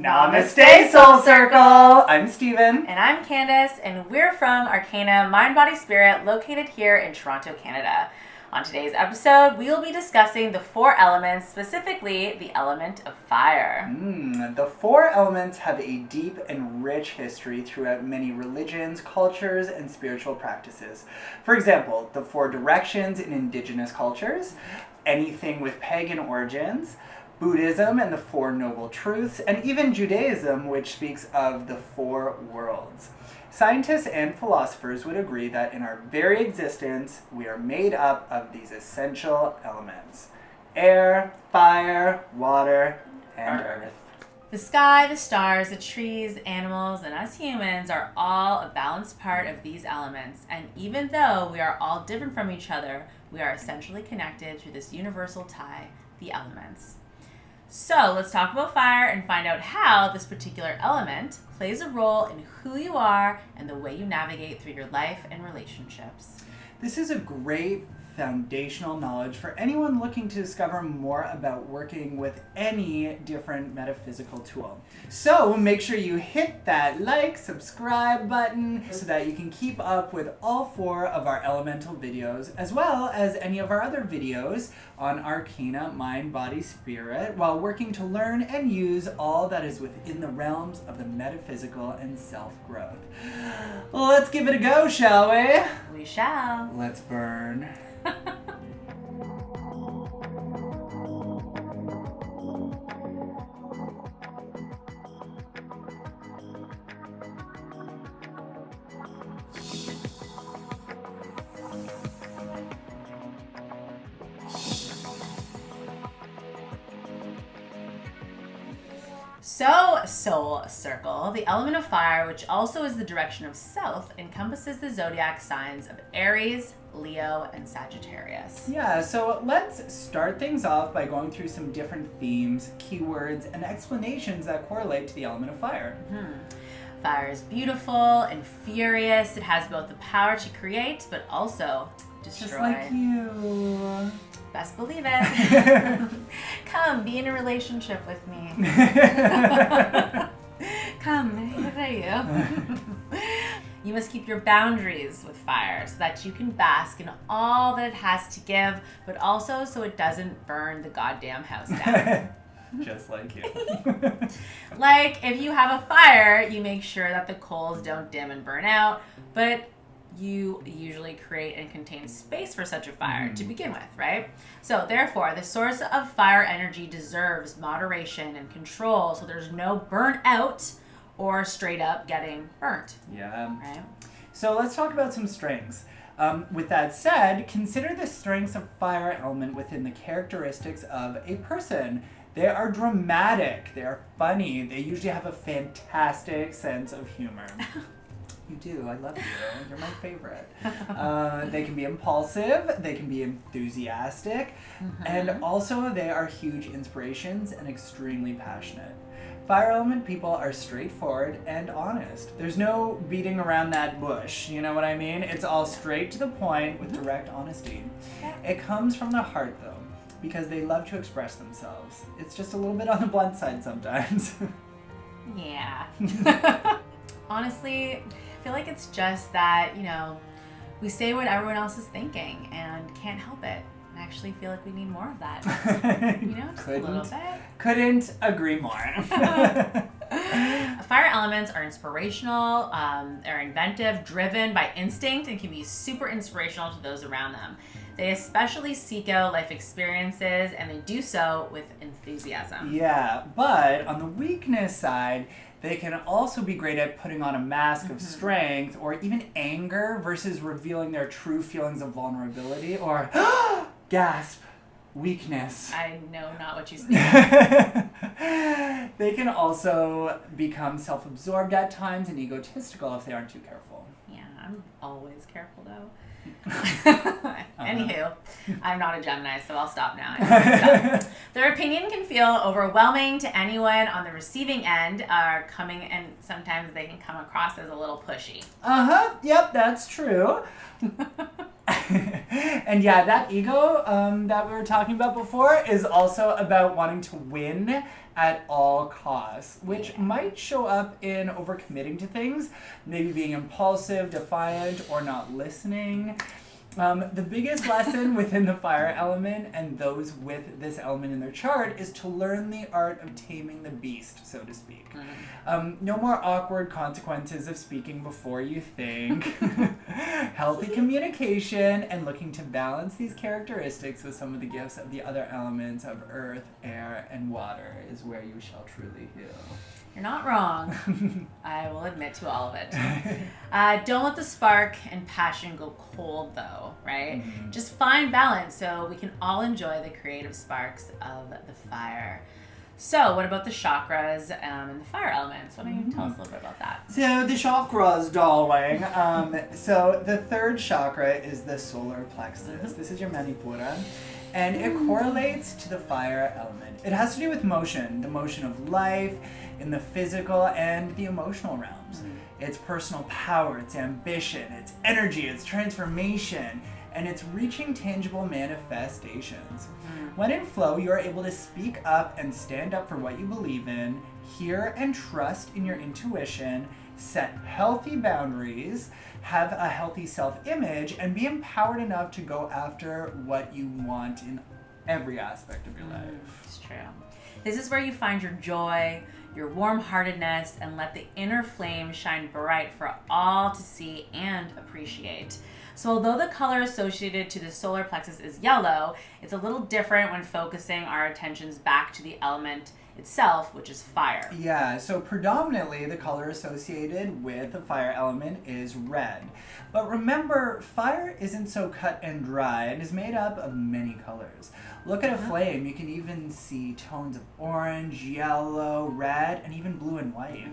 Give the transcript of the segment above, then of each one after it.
Namaste, Soul Circle! I'm Steven. And I'm Candace, and we're from Arcana, Mind, Body, Spirit, located here in Toronto, Canada. On today's episode, we will be discussing the 4 elements, specifically the element of fire. The 4 elements have a deep and rich history throughout many religions, cultures, and spiritual practices. For example, the 4 directions in indigenous cultures, anything with pagan origins, Buddhism and the 4 Noble Truths, and even Judaism, which speaks of the 4 worlds. Scientists and philosophers would agree that in our very existence, we are made up of these essential elements: air, fire, water, and earth. The sky, the stars, the trees, animals, and us humans are all a balanced part of these elements. And even though we are all different from each other, we are essentially connected through this universal tie, the elements. So let's talk about fire and find out how this particular element plays a role in who you are and the way you navigate through your life and relationships. This is a great foundational knowledge for anyone looking to discover more about working with any different metaphysical tool. So make sure you hit that like, subscribe button so that you can keep up with all 4 of our elemental videos, as well as any of our other videos on Arcana, Mind, Body, Spirit, while working to learn and use all that is within the realms of the metaphysical and self-growth. Let's give it a go, shall we? We shall. Let's burn. So, Soul Circle, the element of fire, which also is the direction of south, encompasses the zodiac signs of Aries, Leo, and Sagittarius. Yeah, so let's start things off by going through some different themes, keywords, and explanations that correlate to the element of fire. Fire is beautiful and furious. It has both the power to create, but also destroy. Just like you. Best believe it. Come, be in a relationship with me. Come, here are you. You must keep your boundaries with fire so that you can bask in all that it has to give, but also so it doesn't burn the goddamn house down. Just like you. Like, if you have a fire, you make sure that the coals don't dim and burn out, but you usually create and contain space for such a fire to begin with, right? So therefore, the source of fire energy deserves moderation and control so there's no burnout or straight up getting burnt. Yeah. Right? So let's talk about some strengths. With that said, consider the strengths of fire element within the characteristics of a person. They are dramatic, they are funny, they usually have a fantastic sense of humor. You do. I love you. You're my favorite. They can be impulsive. They can be enthusiastic. And also they are huge inspirations and extremely passionate. Fire element people are straightforward and honest. There's no beating around that bush. You know what I mean? It's all straight to the point with direct honesty. It comes from the heart though, because they love to express themselves. It's just a little bit on the blunt side sometimes. Yeah. Honestly, I feel like it's just that, we say what everyone else is thinking and can't help it. I actually feel like we need more of that. Just a little bit. Couldn't agree more. Fire elements are inspirational, they're inventive, driven by instinct, and can be super inspirational to those around them. They especially seek out life experiences, and they do so with enthusiasm. Yeah, but on the weakness side, they can also be great at putting on a mask of strength or even anger versus revealing their true feelings of vulnerability or gasp, weakness. I know not what you speak. They can also become self-absorbed at times and egotistical if they aren't too careful. Yeah, I'm always careful though. Anywho, I'm not a Gemini, so I'll stop now. Their opinion can feel overwhelming to anyone on the receiving end, and sometimes they can come across as a little pushy. Yep, that's true. And yeah, that ego that we were talking about before is also about wanting to win at all costs, which might show up in overcommitting to things, maybe being impulsive, defiant, or not listening. The biggest lesson within the fire element and those with this element in their chart is to learn the art of taming the beast, so to speak. No more awkward consequences of speaking before you think. Healthy communication and looking to balance these characteristics with some of the gifts of the other elements of earth, air, and water is where you shall truly heal. You're not wrong. I will admit to all of it. Don't let the spark and passion go cold, though, right? Mm-hmm. Just find balance so we can all enjoy the creative sparks of the fire. So, what about the chakras and the fire elements? Why don't you tell us a little bit about that? So, the chakras, darling. So, the third chakra is the solar plexus. This is your Manipura. And it correlates to the fire element. It has to do with motion, the motion of life in the physical and the emotional realms. It's personal power, it's ambition, it's energy, it's transformation, and it's reaching tangible manifestations. When in flow, you're able to speak up and stand up for what you believe in, hear and trust in your intuition, set healthy boundaries, have a healthy self-image, and be empowered enough to go after what you want in every aspect of your life. It's true. This is where you find your joy, your warm-heartedness, and let the inner flame shine bright for all to see and appreciate. So although the color associated to the solar plexus is yellow, it's a little different when focusing our attentions back to the element itself, which is fire. Yeah, so predominantly the color associated with the fire element is red. But remember, fire isn't so cut and dry and is made up of many colors. Look at a flame, you can even see tones of orange, yellow, red, and even blue and white.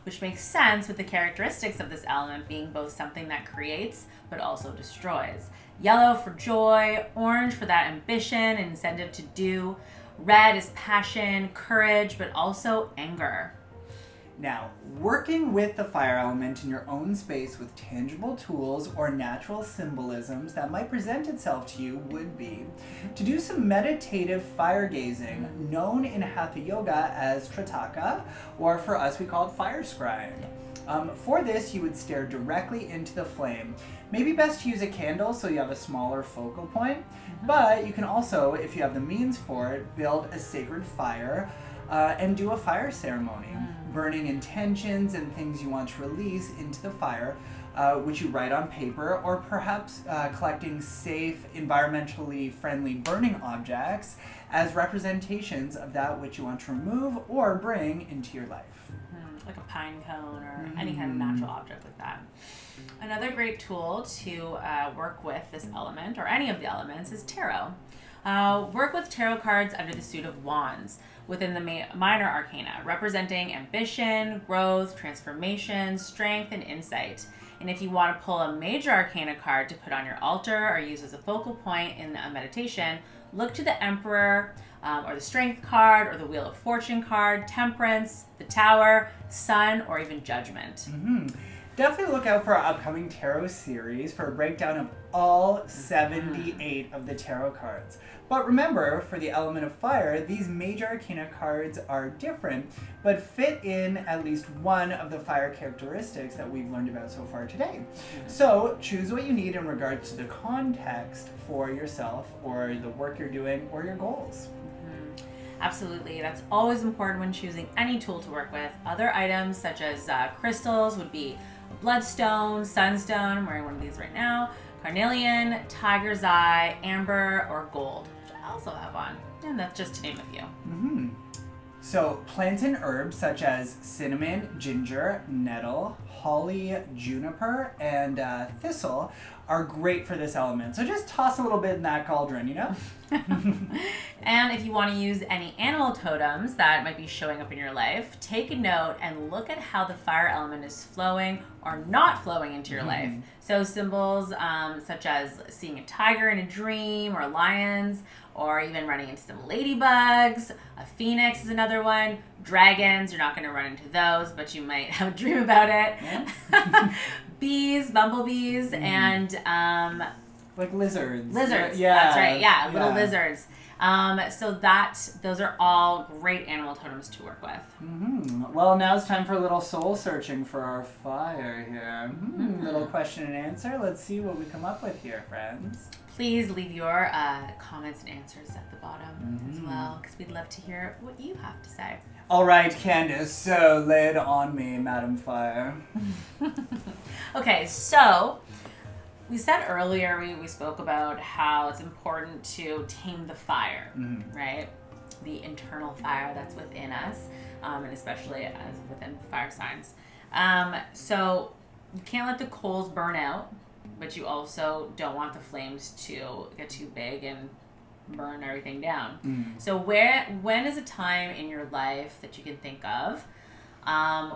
Which makes sense with the characteristics of this element being both something that creates but also destroys. Yellow for joy, orange for that ambition and incentive to do. Red is passion, courage, but also anger. Now, working with the fire element in your own space with tangible tools or natural symbolisms that might present itself to you would be to do some meditative fire gazing, known in Hatha Yoga as Tritaka, or for us we call it fire scrying. For this, you would stare directly into the flame. Maybe best to use a candle so you have a smaller focal point, but you can also, if you have the means for it, build a sacred fire and do a fire ceremony, burning intentions and things you want to release into the fire, which you write on paper, or perhaps collecting safe, environmentally friendly burning objects as representations of that which you want to remove or bring into your life. Like a pine cone or any kind of natural object like that. Another great tool to work with this element, or any of the elements, is tarot. Work with tarot cards under the suit of wands within the minor arcana, representing ambition, growth, transformation, strength, and insight. And if you want to pull a major arcana card to put on your altar or use as a focal point in a meditation, look to the Emperor, or the Strength card, or the Wheel of Fortune card, Temperance, the Tower, Sun, or even Judgment. Definitely look out for our upcoming tarot series for a breakdown of all 78 of the tarot cards. But remember, for the element of fire, these major arcana cards are different, but fit in at least one of the fire characteristics that we've learned about so far today. So choose what you need in regards to the context for yourself, or the work you're doing, or your goals. Absolutely. That's always important when choosing any tool to work with. Other items such as crystals would be bloodstone, sunstone, I'm wearing one of these right now, carnelian, tiger's eye, amber, or gold, which I also have on. And that's just to name a few. So plants and herbs such as cinnamon, ginger, nettle, holly, juniper, and thistle are great for this element. So just toss a little bit in that cauldron, you know? And if you want to use any animal totems that might be showing up in your life, take a note and look at how the fire element is flowing or not flowing into your life. So symbols such as seeing a tiger in a dream, or lions, or even running into some ladybugs. A phoenix is another one. Dragons, you're not going to run into those, but you might have a dream about it. Bees, bumblebees, and Like lizards. Lizards. Yeah. That's right. Yeah, little lizards. So those are all great animal totems to work with. Mm-hmm. Well, now it's time for a little soul searching for our fire here. Little question and answer. Let's see what we come up with here, friends. Please leave your comments and answers at the bottom as well, because we'd love to hear what you have to say. All right, Candace. So lay it on me, Madam Fire. Okay, so we said earlier, we spoke about how it's important to tame the fire, right? The internal fire that's within us, and especially as within fire signs. So you can't let the coals burn out, but you also don't want the flames to get too big and burn everything down. So when is a time in your life that you can think of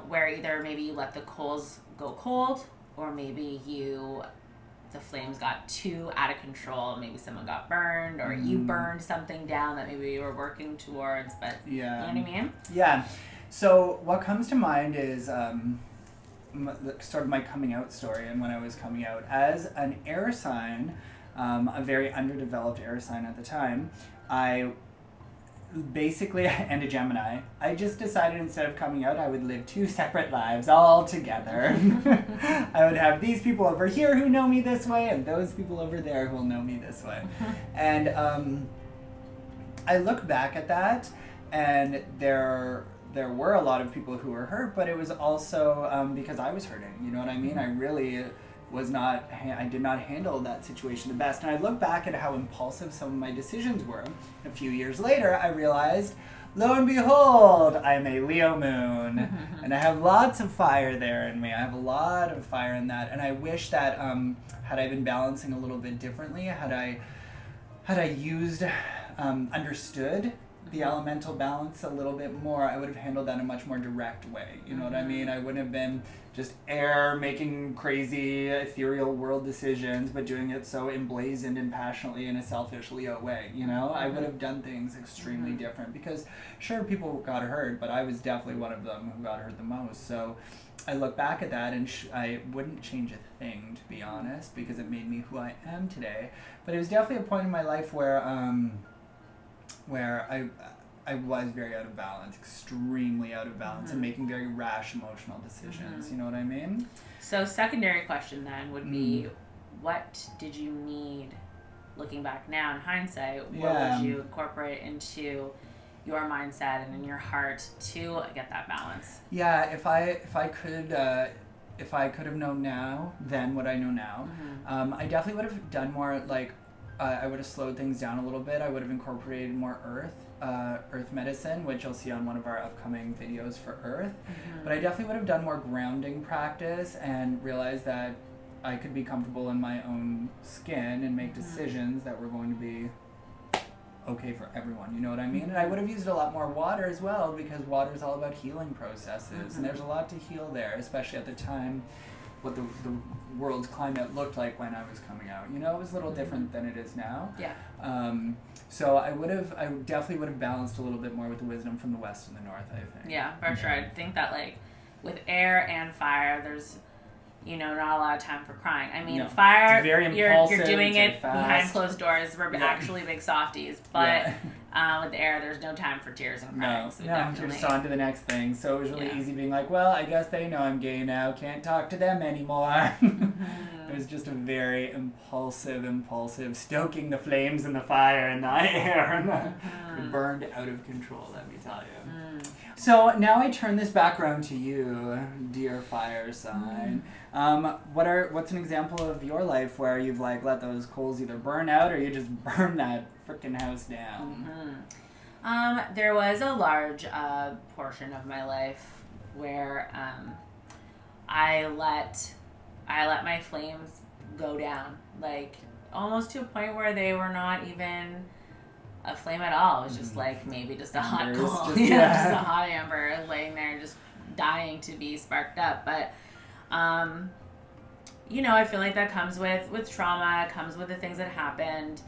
where either maybe you let the coals go cold, or maybe the flames got too out of control. Maybe someone got burned, or you burned something down that maybe you were working towards, but you know what I mean? Yeah. So what comes to mind is sort of my coming out story, and when I was coming out as an air sign, a very underdeveloped air sign at the time, I basically, and a Gemini, I just decided instead of coming out, I would live two separate lives all together. I would have these people over here who know me this way, and those people over there who will know me this way. And I look back at that, and there were a lot of people who were hurt, but it was also because I was hurting. You know what I mean? I really I did not handle that situation the best. And I look back at how impulsive some of my decisions were. A few years later, I realized, lo and behold, I'm a Leo moon. And I have lots of fire there in me. I have a lot of fire in that. And I wish that had I been balancing a little bit differently, had I used, understood the elemental balance a little bit more, I would have handled that in a much more direct way. You know what I mean? I wouldn't have been just air making crazy ethereal world decisions, but doing it so emblazoned and passionately in a selfish Leo way. You know, I would have done things extremely different, because sure, people got hurt, but I was definitely one of them who got hurt the most. So I look back at that, and I wouldn't change a thing, to be honest, because it made me who I am today. But it was definitely a point in my life where I was very out of balance, extremely out of balance, and making very rash emotional decisions. You know what I mean? So secondary question then would be, what did you need, looking back now in hindsight, what would you incorporate into your mindset and in your heart to get that balance? Yeah, if I could have known now then what I know now, I definitely would have done more, like, I would have slowed things down a little bit. I would have incorporated more earth medicine, which you'll see on one of our upcoming videos for earth. But I definitely would have done more grounding practice and realized that I could be comfortable in my own skin and make decisions that were going to be okay for everyone. You know what I mean? And I would have used a lot more water as well, because water is all about healing processes, and there's a lot to heal there, especially at the time what the world's climate looked like when I was coming out. You know, it was a little different than it is now. Yeah. So I definitely would have balanced a little bit more with the wisdom from the west and the north, I think. Yeah, for sure. I think that, like, with air and fire, there's, not a lot of time for crying. I mean, fire, it's very impulsive, you're doing it fast. behind closed doors. We're actually big softies. But with air, there's no time for tears and crying. You're just on to the next thing. So it was really easy being like, well, I guess they know I'm gay now. Can't talk to them anymore. It was just a very impulsive, stoking the flames and the fire and the air. And burned out of control, let me tell you. So now I turn this back around to you, dear fire sign. What's an example of your life where you've let those coals either burn out or you just burn that frickin' house down? There was a large portion of my life where I let my flames go down, like almost to a point where they were not even a flame at all. It was just maybe just a hot coal, just a hot amber laying there just dying to be sparked up. But I feel like that comes with trauma, comes with the things that happened,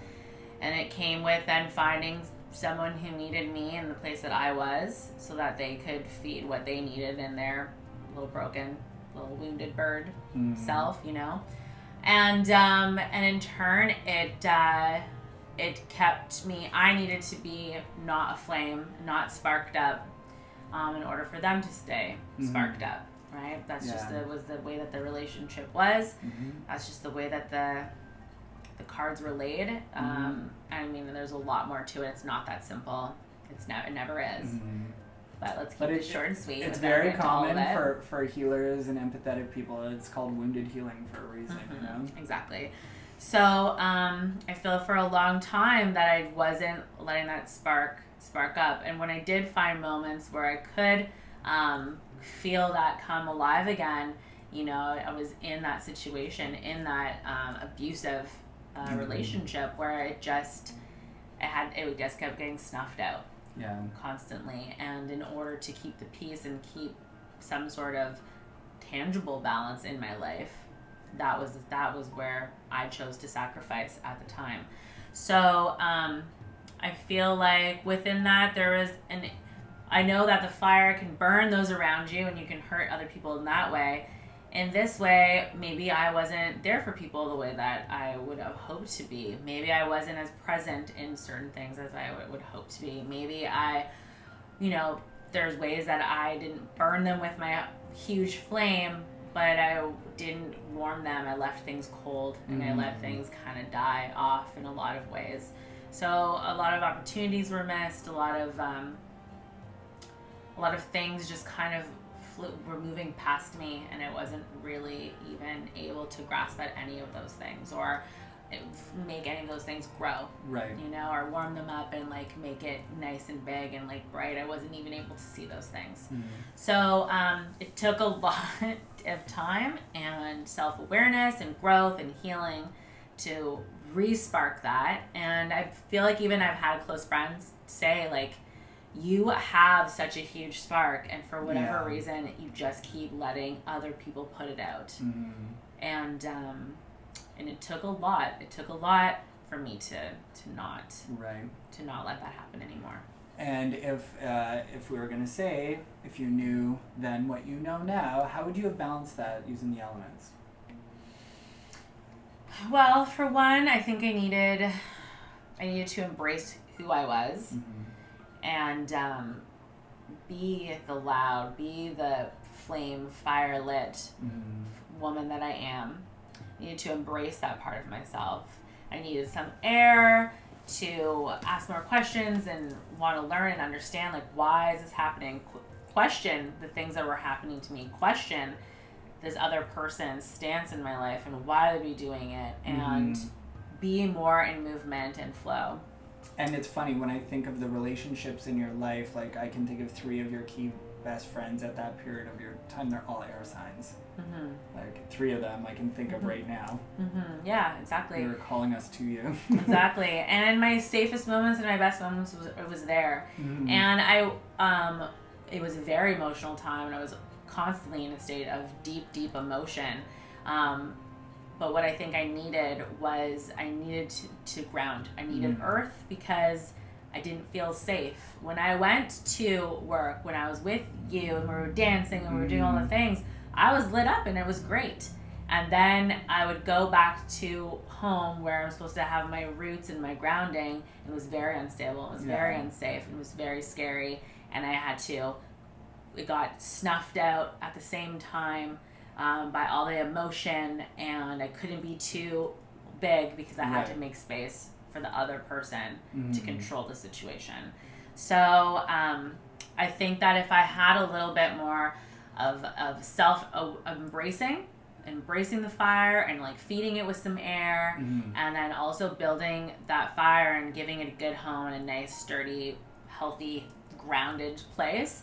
and it came with then finding someone who needed me in the place that I was, so that they could feed what they needed in their little broken, little wounded bird self, And in turn, it kept me. I needed to be not aflame, not sparked up, in order for them to stay sparked up. Right? That's just was the way that the relationship was. That's just the way that the cards were laid. I mean, there's a lot more to it. It's not that simple. It never is. But let's keep it short and sweet. It's very common for healers and empathetic people. It's called wounded healing for a reason, you know? Exactly. So I feel for a long time that I wasn't letting that spark up. And when I did find moments where I could feel that come alive again, you know, I was in that situation, in that abusive relationship where it just kept getting snuffed out. Yeah. Constantly. And in order to keep the peace and keep some sort of tangible balance in my life, that was where I chose to sacrifice at the time. So I feel like within that I know that the fire can burn those around you and you can hurt other people in that way. In this way, maybe I wasn't there for people the way that I would have hoped to be. Maybe I wasn't as present in certain things as I would hope to be. Maybe there's ways that I didn't burn them with my huge flame, but I didn't warm them. I left things cold and I let things kind of die off in a lot of ways. So a lot of opportunities were missed. A lot of things just kind of were moving past me, and I wasn't really even able to grasp at any of those things or make any of those things grow, right? You know, or warm them up and like make it nice and big and like bright. I wasn't even able to see those things. So it took a lot of time and self-awareness and growth and healing to re-spark that. And I feel like even I've had close friends say like, you have such a huge spark, and for whatever reason, you just keep letting other people put it out. And it took a lot. It took a lot for me to not let that happen anymore. And if we were gonna say, if you knew then what you know now, how would you have balanced that using the elements? Well, for one, I think I needed to embrace who I was. And be the flame, fire lit woman that I am. I needed to embrace that part of myself. I needed some air to ask more questions and want to learn and understand, like, why is this happening? Question the things that were happening to me. Question this other person's stance in my life and why they'd be doing it. And be more in movement and flow. And it's funny, when I think of the relationships in your life, like I can think of 3 of your key best friends at that period of your time. They're all air signs. Like 3 of them I can think of right now. Yeah, exactly. They're calling us to you. Exactly. And my safest moments and my best moments was there. And it was a very emotional time, and I was constantly in a state of deep emotion. But what I think I needed was to ground. I needed earth because I didn't feel safe. When I went to work, when I was with you and we were dancing and we were doing all the things, I was lit up and it was great. And then I would go back to home where I'm supposed to have my roots and my grounding. It was very unstable. It was very unsafe. It was very scary. And it got snuffed out at the same time. By all the emotion, and I couldn't be too big because I had to make space for the other person to control the situation. So I think that if I had a little bit more of embracing the fire and like feeding it with some air, and then also building that fire and giving it a good home in a nice, sturdy, healthy, grounded place,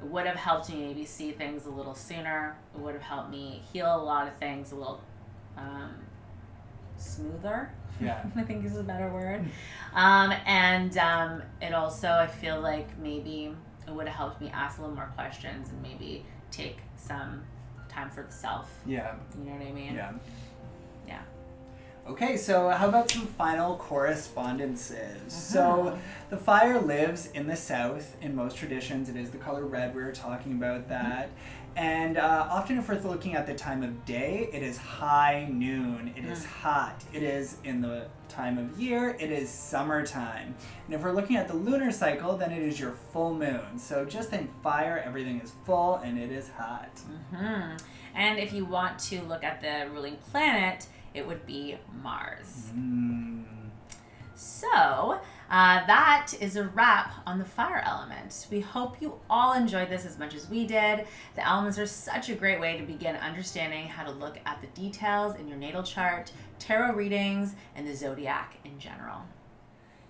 it would have helped me maybe see things a little sooner. It would have helped me heal a lot of things a little smoother. Yeah. I think is a better word. It also, I feel like maybe it would have helped me ask a little more questions and maybe take some time for the self. Yeah. You know what I mean? Yeah. Yeah. Okay, so how about some final correspondences? So the fire lives in the south. In most traditions, it is the color red. We were talking about that. And often if we're looking at the time of day, it is high noon. It is hot. It is in the time of year, it is summertime. And if we're looking at the lunar cycle, then it is your full moon. So just think fire, everything is full, and it is hot. And if you want to look at the ruling planet, it would be Mars. So that is a wrap on the fire element. We hope you all enjoyed this as much as we did. The elements are such a great way to begin understanding how to look at the details in your natal chart, tarot readings, and the zodiac in general.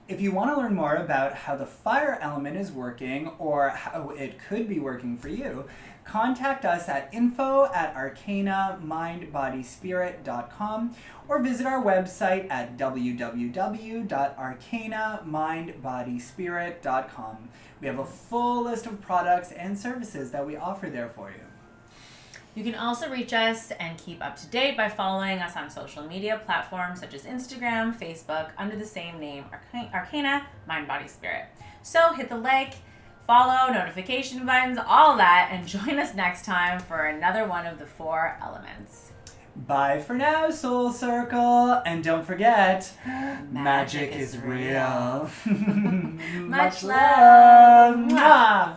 If you want to learn more about how the fire element is working or how it could be working for you, contact us at info@arcanamindbodyspirit.com or visit our website at www.arcanamindbodyspirit.com. We have a full list of products and services that we offer there for you. You can also reach us and keep up to date by following us on social media platforms such as Instagram, Facebook, under the same name, Arcana Mind Body Spirit. So hit the like, follow, notification buttons, all that, and join us next time for another one of the 4 elements. Bye for now, Soul Circle. And don't forget, magic is real. Much love. Mwah.